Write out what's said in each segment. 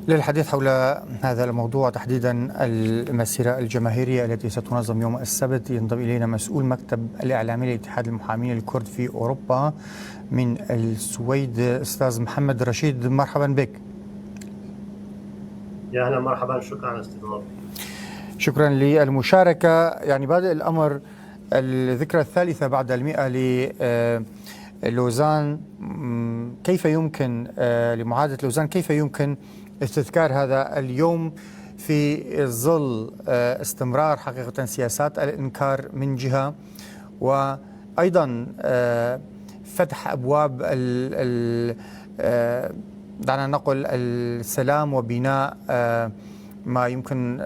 للحديث حول هذا الموضوع تحديدا المسيرة الجماهيرية التي ستنظم يوم السبت ينضم إلينا مسؤول مكتب الإعلامي لاتحاد المحامين الكرد في أوروبا من السويد أستاذ محمد رشيد. مرحبا بك. يا أهلا مرحبا، شكرا على الاستضافة. شكرا للمشاركة. يعني بادئ الأمر الذكرى الثالثة بعد 100 للوزان، كيف يمكن لمعاهدة لوزان كيف يمكن استذكار هذا اليوم في ظل استمرار حقيقة سياسات الإنكار من جهة، وأيضا فتح أبواب دعنا نقول السلام وبناء ما يمكن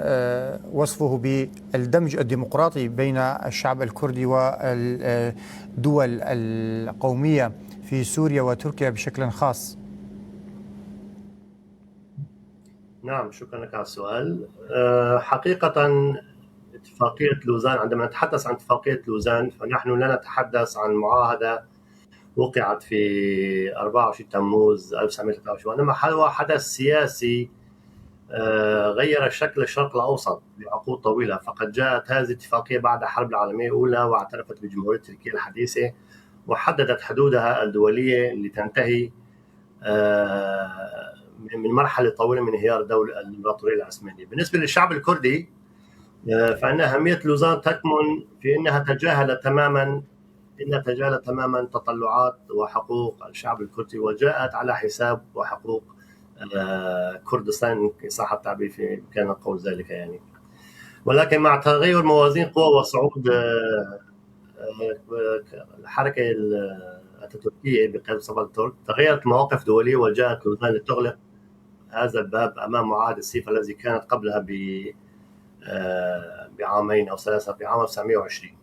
وصفه بالدمج الديمقراطي بين الشعب الكردي والدول القومية في سوريا وتركيا بشكل خاص؟ نعم، شكرا لك على السؤال. حقيقة اتفاقية لوزان، عندما نتحدث عن اتفاقية لوزان فنحن لا نتحدث عن معاهدة وقعت في 24 تموز 1923، وإنما هو حدث سياسي غير شكل الشرق الأوسط لعقود طويلة. فقد جاءت هذه الاتفاقية بعد الحرب العالمية الأولى واعترفت بجمهورية تركيا الحديثة وحددت حدودها الدولية لتنتهي من مرحلة طويلة من انهيار الدولة الإمبراطورية العثمانية. بالنسبة للشعب الكردي فإن أهمية لوزان تكمن في أنها تجاهلت تماما تطلعات وحقوق الشعب الكردي، وجاءت على حساب وحقوق كردستان إن صح التعبير في إمكان قول ذلك يعني. ولكن مع تغير موازين قوى وصعود الحركة الأتاتوركية بقيادة صفوة الترك تغيرت مواقف دولية، وجاءت لبنان لتغلق هذا الباب أمام معاهدة السيف الذي كانت قبلها بعامين أو ثلاثة، بعام 1920.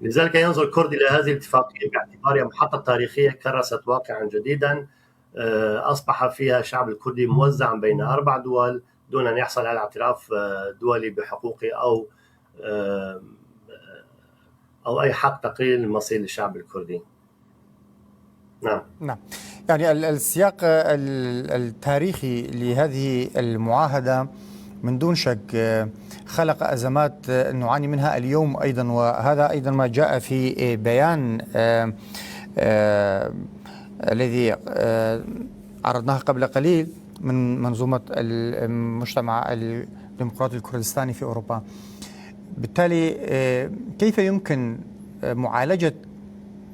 لذلك ينظر الكرد إلى هذه الاتفاقية باعتبارها محطة تاريخية كرست واقعا جديدا أصبح فيها الشعب الكردي موزعا بين 4 دول دون أن يحصل على اعتراف دولي بحقوقه أو أي حق تقليل المصير للشعب الكردي. نعم. يعني السياق التاريخي لهذه المعاهدة من دون شك خلق أزمات نعاني منها اليوم أيضا، وهذا أيضا ما جاء في بيان الذي عرضناه قبل قليل من منظومة المجتمع الديمقراطي الكردستاني في أوروبا. بالتالي كيف يمكن معالجة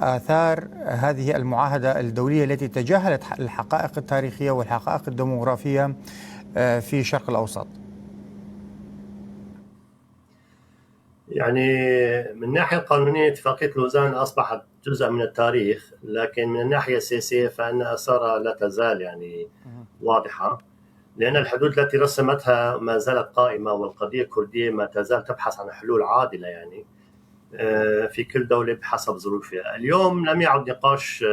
آثار هذه المعاهدة الدولية التي تجاهلت الحقائق التاريخية والحقائق الديموغرافية في الشرق الأوسط؟ يعني من الناحية القانونية اتفاقية لوزان أصبحت جزء من التاريخ، لكن من الناحية السياسية فإن أثارها لا تزال يعني واضحة، لأن الحدود التي رسمتها ما زالت قائمة، والقضية الكردية ما تزال تبحث عن حلول عادلة يعني في كل دولة بحسب ظروفها. اليوم لم يعد نقاش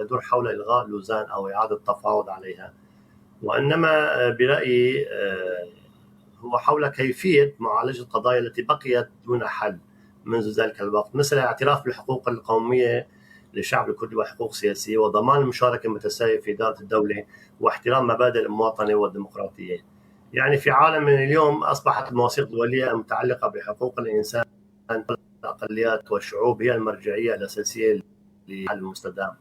يدور حول إلغاء لوزان أو إعادة التفاوض عليها، وإنما برأيي هو حول كيفية معالجة القضايا التي بقيت دون حل منذ ذلك الوقت، مثل الاعتراف بالحقوق القومية للشعب الكردي وحقوق سياسية، وضمان المشاركة المتساوية في إدارة الدولة، واحترام مبادئ المواطنة والديمقراطية. يعني في عالم من اليوم أصبحت المواثيق الدولية المتعلقة بحقوق الإنسان الأقليات والشعوب هي المرجعية الأساسية للحل المستدام.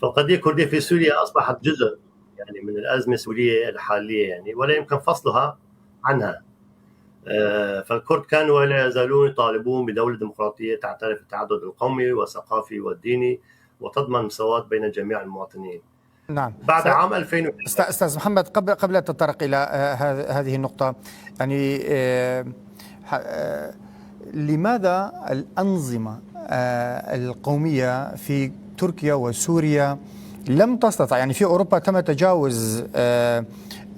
فالقضية الكردية في سوريا أصبحت جزء يعني من الأزمة السورية الحالية يعني، ولا يمكن فصلها عنها. فالكرد كانوا ولا يزالون يطالبون بدولة ديمقراطية تعترف بالتعدد القومي والثقافي والديني وتضمن المساواة بين جميع المواطنين. نعم. بعد عام 2000 أستاذ محمد، قبل أن تتطرق إلى هذه النقطة، يعني لماذا الأنظمة القومية في تركيا وسوريا لم تستطع، يعني في أوروبا تم تجاوز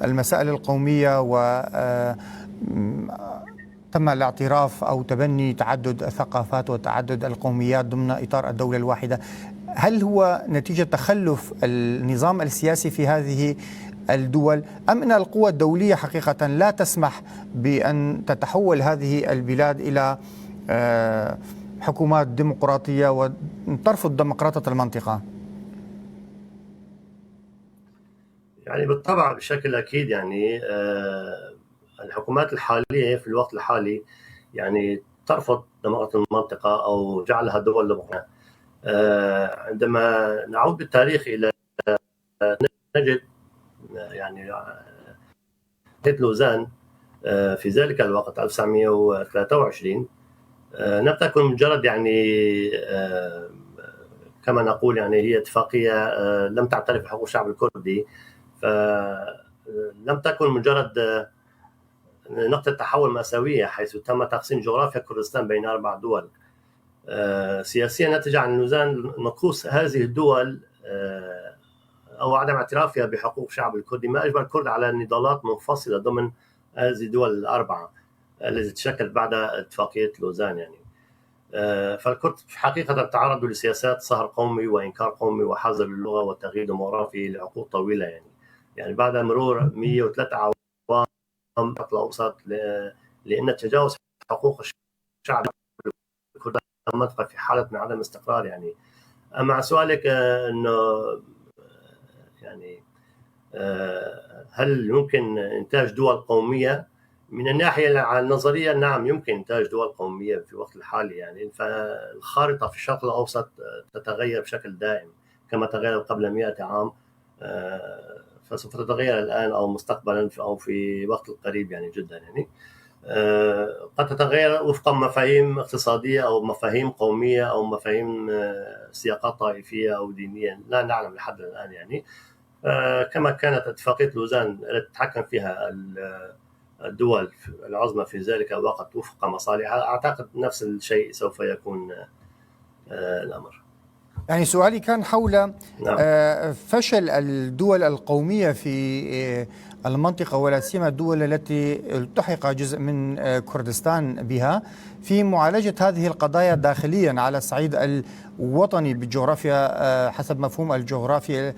المسائل القومية تم الاعتراف أو تبني تعدد الثقافات وتعدد القوميات ضمن إطار الدولة الواحدة؟ هل هو نتيجة تخلف النظام السياسي في هذه الدول، أم أن القوى الدولية حقيقة لا تسمح بأن تتحول هذه البلاد إلى حكومات ديمقراطية وترفض ديمقراطية المنطقة؟ يعني بالطبع بشكل أكيد يعني الحكومات الحالية في الوقت الحالي يعني ترفض دمار المنطقة أو جعلها دول لبنان. عندما نعود بالتاريخ إلى نجد يعني لوزان في ذلك الوقت 1923 لم تكن مجرد يعني كما نقول يعني هي اتفاقية لم تعترف بحقوق الشعب الكردي، فلم تكن مجرد نقطة تحول مأساوية حيث تم تقسيم جغرافيا كردستان بين 4 دول. سياسيا نتج عن لوزان نقوص هذه الدول أو عدم اعترافها بحقوق الشعب الكردي، ما أجبر الكرد على نضالات منفصلة ضمن هذه الدول ال4 التي تشكلت بعد اتفاقية لوزان. يعني فالكرد في حقيقة تعرضوا لسياسات صهر قومي وإنكار قومي وحظر للغة وتغيير ديموغرافي لعقود طويلة. يعني بعد مرور 103 عام الشرق الأوسط لأن تجاوز حقوق الشعب الكردي المنطقة في حالة من عدم استقرار. يعني أما سؤالك أنه يعني هل يمكن إنتاج دول قومية؟ من الناحية النظرية نعم يمكن إنتاج دول قومية في الوقت الحالي. يعني فالخارطة في الشرق الأوسط تتغير بشكل دائم كما تغيرت قبل 100 عام، فسوف تتغير الآن أو مستقبلا أو في وقت القريب يعني جدا. يعني قد تتغير وفق مفاهيم اقتصادية أو مفاهيم قومية أو مفاهيم سياقات طائفية أو دينية، لا نعلم لحد الآن. يعني كما كانت اتفاقية لوزان التي تتحكم فيها الدول العظمى في ذلك الوقت وفق مصالحها، أعتقد نفس الشيء سوف يكون الأمر. يعني سؤالي كان حول فشل الدول القومية في المنطقة ولا سيما الدول التي التحق جزء من كردستان بها في معالجة هذه القضايا داخليا على الصعيد الوطني بالجغرافيا حسب مفهوم الجغرافيا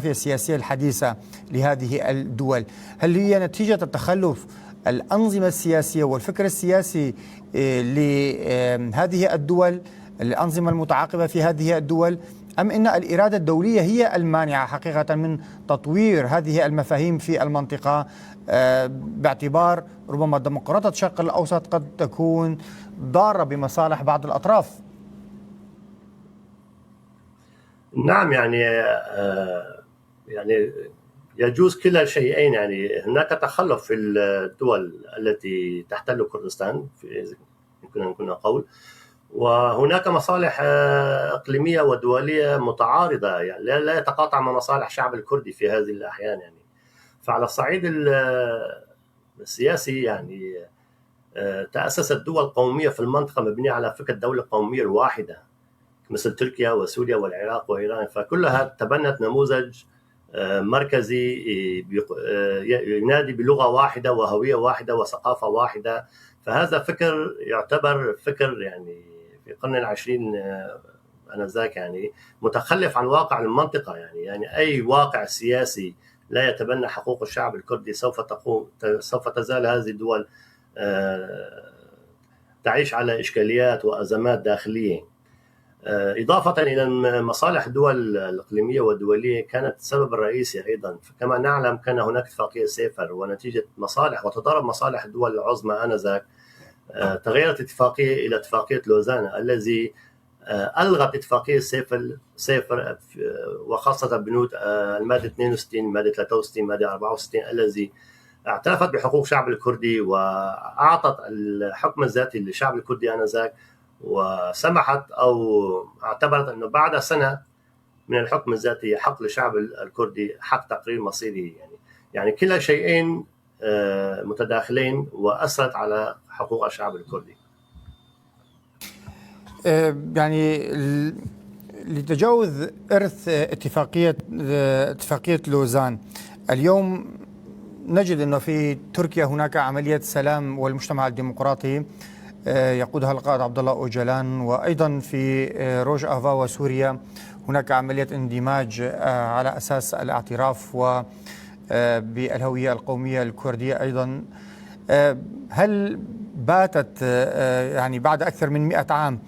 السياسية الحديثة لهذه الدول. هل هي نتيجة التخلف الأنظمة السياسية والفكر السياسي لهذه الدول، الأنظمة المتعاقبة في هذه الدول، أم أن الإرادة الدولية هي المانعة حقيقة من تطوير هذه المفاهيم في المنطقة، باعتبار ربما ديمقراطية الشرق الأوسط قد تكون ضارة بمصالح بعض الأطراف؟ نعم يعني يجوز كلا الشيئين. يعني هناك تخلف في الدول التي تحتل كردستان يمكن أن نكون قول، وهناك مصالح إقليمية ودولية متعارضة يعني لا يتقاطع مع مصالح الشعب الكردي في هذه الأحيان. يعني فعلى الصعيد السياسي يعني تأسست دول قومية في المنطقة مبنية على فكرة الدولة القومية الواحدة مثل تركيا وسوريا والعراق وإيران، فكلها تبنت نموذج مركزي ينادي بلغة واحدة وهوية واحدة وثقافة واحدة. فهذا فكر يعتبر فكر يعني في القرن العشرين آنذاك يعني متخلف عن واقع المنطقة. يعني أي واقع سياسي لا يتبنى حقوق الشعب الكردي سوف تزال هذه الدول تعيش على إشكاليات وأزمات داخلية. إضافة إلى مصالح الدول الإقليمية والدولية كانت السبب الرئيسي أيضا. كما نعلم كان هناك اتفاقية سيفر، ونتيجة مصالح وتضارب مصالح الدول العظمى آنذاك تغيرت الاتفاقية إلى اتفاقية لوزان الذي ألغت اتفاقية سيفر وخاصة بنود المادة 62 المادة 63 المادة 64 الذي اعترفت بحقوق الشعب الكردي وأعطت الحكم الذاتي للشعب الكردي آنذاك، وسمحت أو اعتبرت أنه بعد سنة من الحكم الذاتي حق للشعب الكردي حق تقرير مصيره. يعني كلا شيئين متداخلين وأثرت على حقوق الشعب الكردي. يعني لتجاوز إرث اتفاقية لوزان، اليوم نجد أنه في تركيا هناك عملية سلام والمجتمع الديمقراطي يقودها القائد عبد الله أوجلان، وأيضا في روج آفا وسوريا هناك عملية اندماج على أساس الاعتراف بالهوية القومية الكردية أيضا. هل باتت يعني بعد أكثر من 100 عام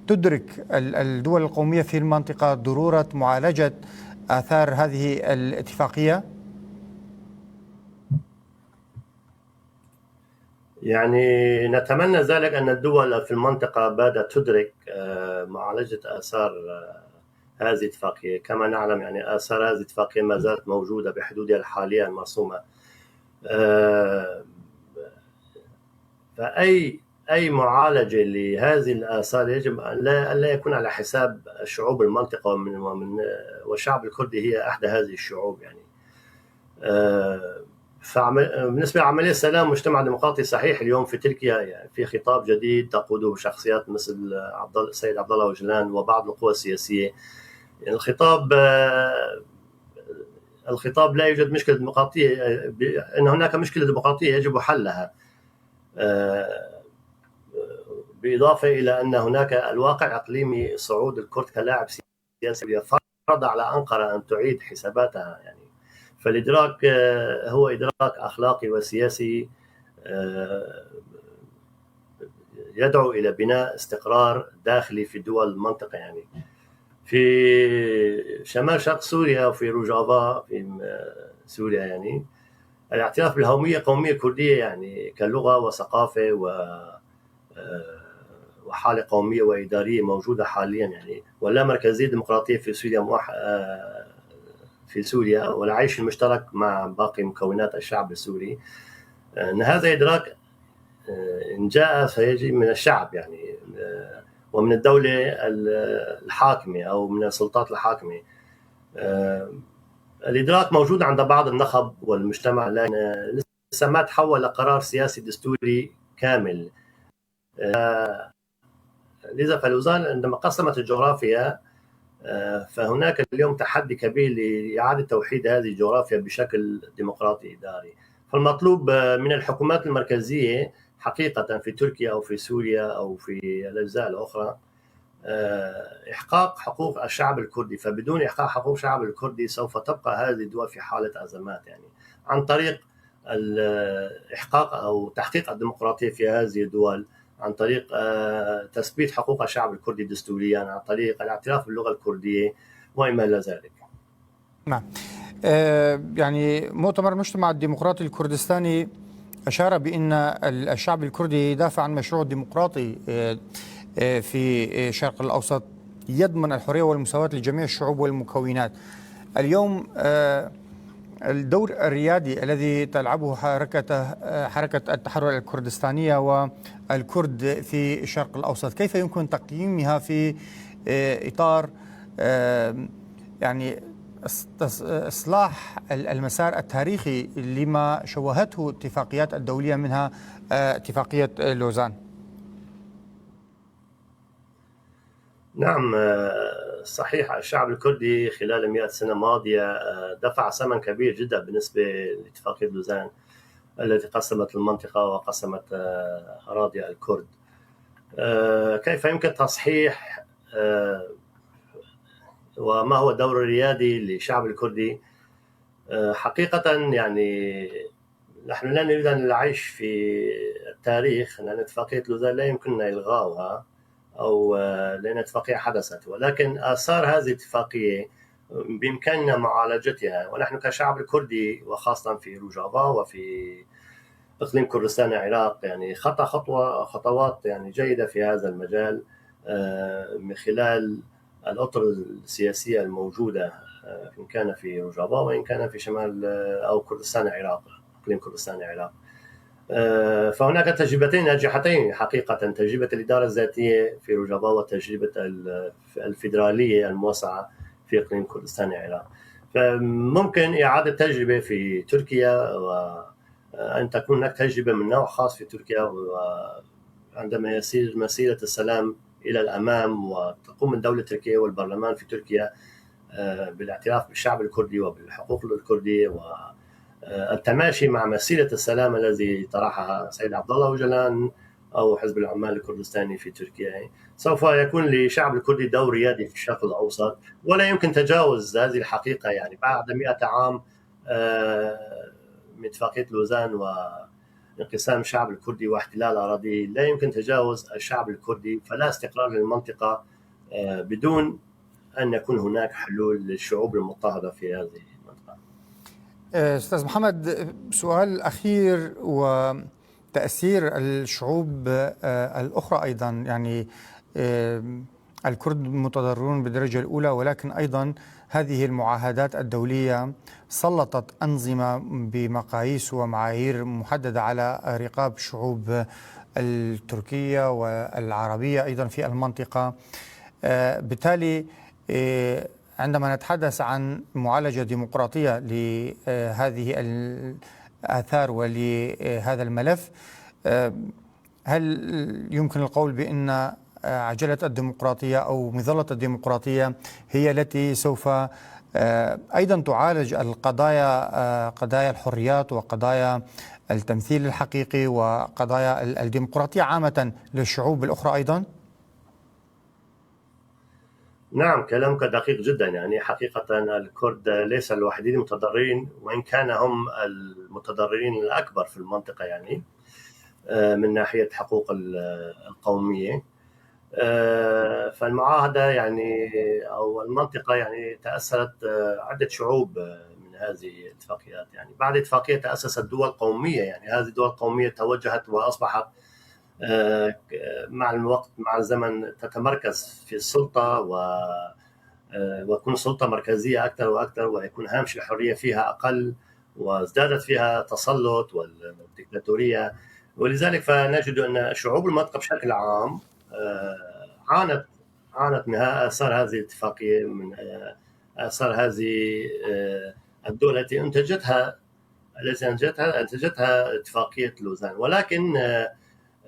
تدرك الدول القومية في المنطقة ضرورة معالجة آثار هذه الاتفاقية؟ يعني نتمنى ذلك أن الدول في المنطقة بدأت تدرك معالجة آثار هذه الاتفاقية. كما نعلم يعني آثار هذه الاتفاقية ما زالت موجودة بحدودها الحالية المرسومة. فأي معالجة لهذه الآثار يجب أن لا يكون على حساب شعوب المنطقة والشعب الكردي هي أحد هذه الشعوب يعني. بالنسبة لعملية السلام مجتمع ديمقراطي صحيح اليوم في تركيا يعني في خطاب جديد تقوده شخصيات مثل السيد عبد الله أوجلان وبعض القوى السياسية. يعني الخطاب لا يوجد مشكلة ديمقراطية، أن هناك مشكلة ديمقراطية يجب حلها، بالإضافة إلى أن هناك الواقع إقليمي صعود الكرد كلاعب سياسي فرض على أنقرة أن تعيد حساباتها يعني. فالإدراك هو إدراك أخلاقي وسياسي يدعو إلى بناء استقرار داخلي في دول المنطقة يعني. في شمال شرق سوريا وفي روجافا في سوريا يعني الاعتراف بالهوية القومية الكردية يعني كلغة وثقافة وحالة قومية وإدارية موجودة حاليا يعني، ولا مركزية ديمقراطية في سوريا والعيش المشترك مع باقي مكونات الشعب السوري. أن هذا إدراك إن جاء سيجي من الشعب يعني ومن الدولة الحاكمة أو من السلطات الحاكمة. الإدراك موجود عند بعض النخب والمجتمع لكن لسه ما تحول لقرار سياسي دستوري كامل. لذا فلوزان عندما قسمت الجغرافيا فهناك اليوم تحدي كبير لإعادة توحيد هذه الجغرافيا بشكل ديمقراطي إداري. فالمطلوب من الحكومات المركزية حقيقة في تركيا أو في سوريا أو في الأجزاء الأخرى إحقاق حقوق الشعب الكردي. فبدون إحقاق حقوق الشعب الكردي سوف تبقى هذه الدول في حالة أزمات يعني، عن طريق إحقاق أو تحقيق الديمقراطية في هذه الدول، عن طريق تثبيت حقوق الشعب الكردي دستوريا، عن طريق الاعتراف باللغة الكردية وما إلى ذلك. نعم. يعني مؤتمر المجتمع الديمقراطي الكردستاني أشار بأن الشعب الكردي يدافع عن مشروع ديمقراطي في الشرق الأوسط يضمن الحرية والمساواة لجميع الشعوب والمكونات. اليوم الدور الريادي الذي تلعبه حركة التحرر الكردستانية والكرد في الشرق الأوسط، كيف يمكن تقييمها في إطار يعني إصلاح المسار التاريخي لما شوهته اتفاقيات الدولية منها اتفاقية لوزان؟ نعم صحيح، الشعب الكردي خلال 100 سنة ماضية دفع ثمن كبير جدا بالنسبة لاتفاقية لوزان التي قسمت المنطقة وقسمت أراضي الكرد. كيف يمكن تصحيح وما هو الدور الريادي للشعب الكردي؟ حقيقة يعني نحن لا نريد أن نعيش في التاريخ، لأن اتفاقية لوزان لا يمكننا إلغاؤها أو لأن اتفاقية حدثت، ولكن آثار هذه الاتفاقية بإمكاننا معالجتها. ونحن كشعب الكردي وخاصة في روجافا وفي إقليم كردستان العراق يعني خطوات يعني جيدة في هذا المجال من خلال الأطر السياسية الموجودة إن كان في روجافا وإن كان في شمال أو كردستان العراق، إقليم كردستان العراق. فهناك تجربتين ناجحتين حقيقة، تجربة الإدارة الذاتية في روجافا وتجربة الفيدرالية الموسعة في إقليم كردستان العراق. فممكن إعادة تجربة في تركيا وأن تكون هناك تجربة من نوع خاص في تركيا، وعندما يسير مسيرة السلام إلى الأمام وتقوم الدولة التركية والبرلمان في تركيا بالاعتراف بالشعب الكردي وبالحقوق الكردية والتماشي مع مسيرة السلام الذي طرحها سيد عبد الله أوجلان أو حزب العمال الكردستاني في تركيا، سوف يكون للشعب الكردي دور ريادي في الشرق الأوسط. ولا يمكن تجاوز هذه الحقيقة يعني بعد 100 عام من اتفاقية لوزان وانقسام الشعب الكردي واحتلال أراضيه، لا يمكن تجاوز الشعب الكردي. فلا استقرار للمنطقة بدون أن يكون هناك حلول للشعوب المضطهدة في هذه المنطقة. أستاذ محمد، سؤال أخير، وتأثير الشعوب الأخرى أيضا، يعني الكرد متضررون بالدرجة الأولى، ولكن أيضا هذه المعاهدات الدولية سلطت أنظمة بمقاييس ومعايير محددة على رقاب الشعوب التركية والعربية أيضا في المنطقة. بالتالي عندما نتحدث عن معالجة ديمقراطية لهذه الآثار ولهذا الملف، هل يمكن القول بأن عجلة الديمقراطية أو مظلة الديمقراطية هي التي سوف أيضا تعالج القضايا، قضايا الحريات وقضايا التمثيل الحقيقي وقضايا الديمقراطية عامة للشعوب الأخرى أيضا؟ نعم، كلامك دقيق جدا. يعني حقيقة الكرد ليس الوحيدين المتضررين، وإن كان هم المتضررين الأكبر في المنطقة، يعني من ناحية حقوق القومية. فالمعاهدة يعني أو المنطقة يعني تأثرت عدة شعوب من هذه الاتفاقيات. يعني بعد اتفاقية تأسست دول قومية، يعني هذه الدول القومية توجهت وأصبحت مع الوقت مع الزمن تتمركز في السلطة وتكون السلطة مركزية أكثر وأكثر، ويكون هامش الحرية فيها أقل، وازدادت فيها التسلط والديكتاتورية. ولذلك فنجد أن شعوب المنطقة بشكل عام عانت من آثار هذه الاتفاقية، من آثار هذه الدول التي أنتجتها اتفاقية لوزان. ولكن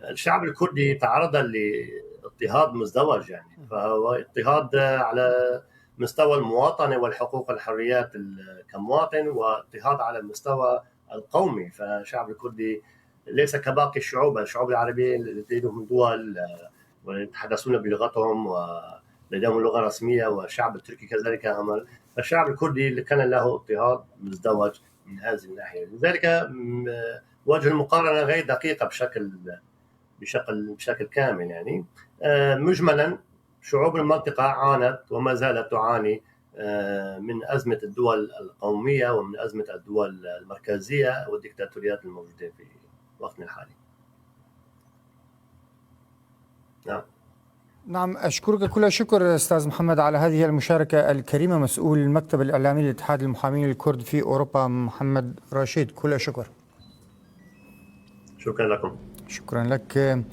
الشعب الكردي تعرض لاضطهاد مزدوج، يعني فهو اضطهاد على مستوى المواطنة والحقوق والحريات كمواطن، واضطهاد على المستوى القومي. فالشعب الكردي ليس كباقي الشعوب العربية لديهم دول ويتحدثون بلغتهم ولديهم لغة رسمية، والشعب التركي كذلك أمر. فالشعب الكردي كان له اضطهاد مزدوج من هذه الناحية. لذلك وجه المقارنة غير دقيقة بشكل كامل. يعني مجملا شعوب المنطقة عانت وما زالت تعاني من أزمة الدول القومية ومن أزمة الدول المركزية والديكتاتوريات الموجودة في وقتنا الحالي. نعم، أشكرك كل الشكر أستاذ محمد على هذه المشاركة الكريمة. مسؤول المكتب الإعلامي لاتحاد المحامين الكرد في أوروبا محمد رشيد، كل الشكر. شكرا لكم. شكرا لك.